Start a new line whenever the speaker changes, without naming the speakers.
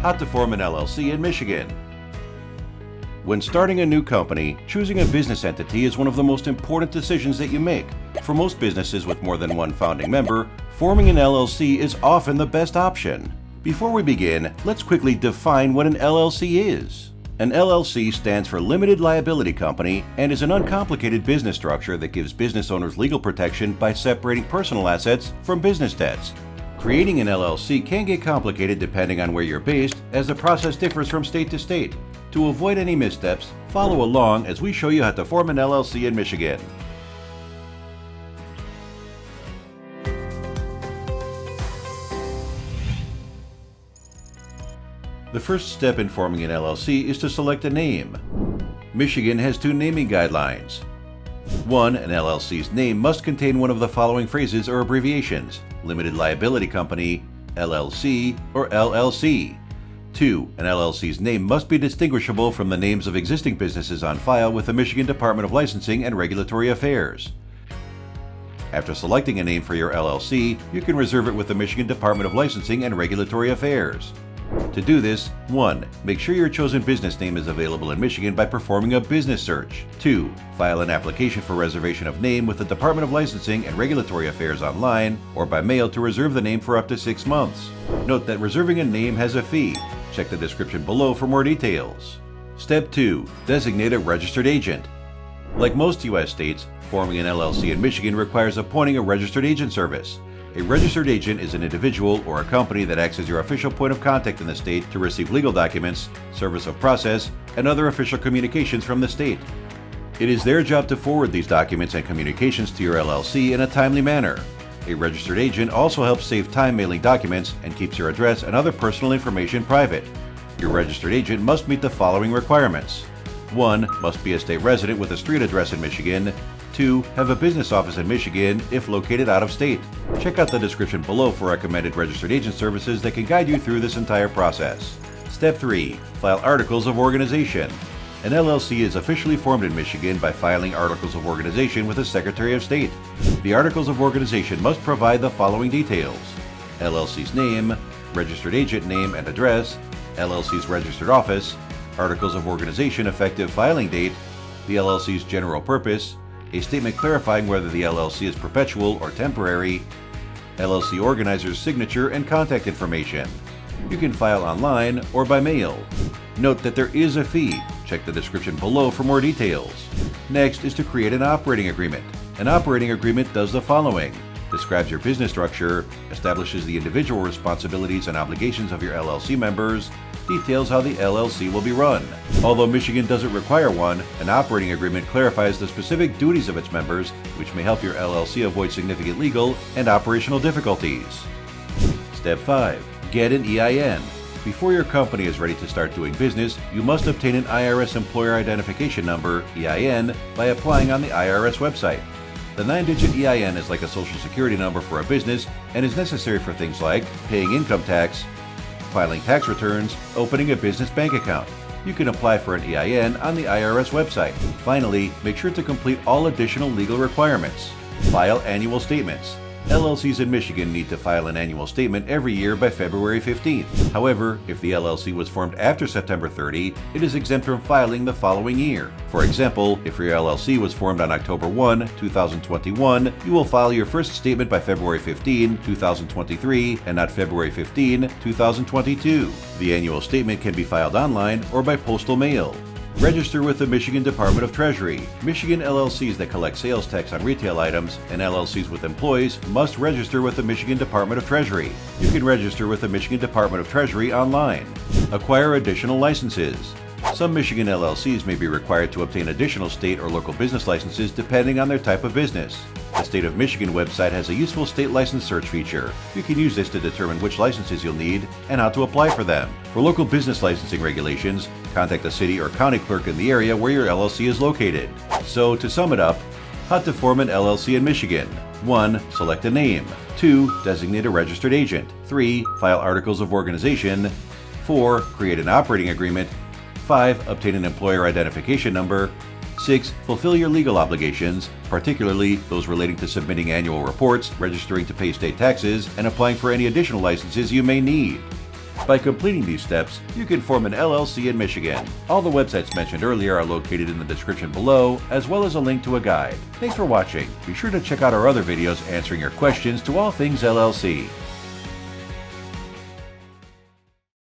How to form an LLC in Michigan. When starting a new company, choosing a business entity is one of the most important decisions that you make. For most businesses with more than one founding member, forming an LLC is often the best option. Before we begin, let's quickly define what an LLC is. An LLC stands for Limited Liability Company and is an uncomplicated business structure that gives business owners legal protection by separating personal assets from business debts. Creating an LLC can get complicated depending on where you're based, as the process differs from state to state. To avoid any missteps, follow along as we show you how to form an LLC in Michigan. The first step in forming an LLC is to select a name. Michigan has two naming guidelines. 1. An LLC's name must contain one of the following phrases or abbreviations: Limited Liability Company, LLC, or LLC. 2. An LLC's name must be distinguishable from the names of existing businesses on file with the Michigan Department of Licensing and Regulatory Affairs. After selecting a name for your LLC, you can reserve it with the Michigan Department of Licensing and Regulatory Affairs. To do this, 1. Make sure your chosen business name is available in Michigan by performing a business search. 2. File an application for reservation of name with the Department of Licensing and Regulatory Affairs online or by mail to reserve the name for up to 6 months. Note that reserving a name has a fee. Check the description below for more details. Step 2. Designate a registered agent. Like most U.S. states, forming an LLC in Michigan requires appointing a registered agent service. A registered agent is an individual or a company that acts as your official point of contact in the state to receive legal documents, service of process, and other official communications from the state. It is their job to forward these documents and communications to your LLC in a timely manner. A registered agent also helps save time mailing documents and keeps your address and other personal information private. Your registered agent must meet the following requirements. 1. Must be a state resident with a street address in Michigan. 2. Have a business office in Michigan if located out of state. Check out the description below for recommended registered agent services that can guide you through this entire process. Step 3. File Articles of Organization. An LLC is officially formed in Michigan by filing Articles of Organization with the Secretary of State. The Articles of Organization must provide the following details: LLC's name, registered agent name and address, LLC's registered office, Articles of Organization effective filing date, the LLC's general purpose, a statement clarifying whether the LLC is perpetual or temporary, LLC organizer's signature and contact information. You can file online or by mail. Note that there is a fee. Check the description below for more details. Next is to create an operating agreement. An operating agreement does the following: describes your business structure, establishes the individual responsibilities and obligations of your LLC members, details how the LLC will be run. Although Michigan doesn't require one, an operating agreement clarifies the specific duties of its members, which may help your LLC avoid significant legal and operational difficulties. Step 5. Get an EIN. Before your company is ready to start doing business, you must obtain an IRS Employer Identification Number, EIN, by applying on the IRS website. The 9-digit EIN is like a social security number for a business and is necessary for things like paying income tax, filing tax returns, opening a business bank account. You can apply for an EIN on the IRS website. Finally, make sure to complete all additional legal requirements. File annual statements. LLCs in Michigan need to file an annual statement every year by February 15th. However, if the LLC was formed after September 30, it is exempt from filing the following year. For example, if your LLC was formed on October 1, 2021, you will file your first statement by February 15, 2023, and not February 15, 2022. The annual statement can be filed online or by postal mail. Register with the Michigan Department of Treasury. Michigan LLCs that collect sales tax on retail items and LLCs with employees must register with the Michigan Department of Treasury. You can register with the Michigan Department of Treasury online. Acquire additional licenses. Some Michigan LLCs may be required to obtain additional state or local business licenses depending on their type of business. The State of Michigan website has a useful state license search feature. You can use this to determine which licenses you'll need and how to apply for them. For local business licensing regulations, contact the city or county clerk in the area where your LLC is located. So, to sum it up, how to form an LLC in Michigan. 1. Select a name. 2. Designate a registered agent. 3. File Articles of Organization. 4. Create an operating agreement. 5. Obtain an employer identification number. 6. Fulfill your legal obligations, particularly those relating to submitting annual reports, registering to pay state taxes, and applying for any additional licenses you may need. By completing these steps, you can form an LLC in Michigan. All the websites mentioned earlier are located in the description below, as well as a link to a guide. Thanks for watching. Be sure to check out our other videos answering your questions to all things LLC.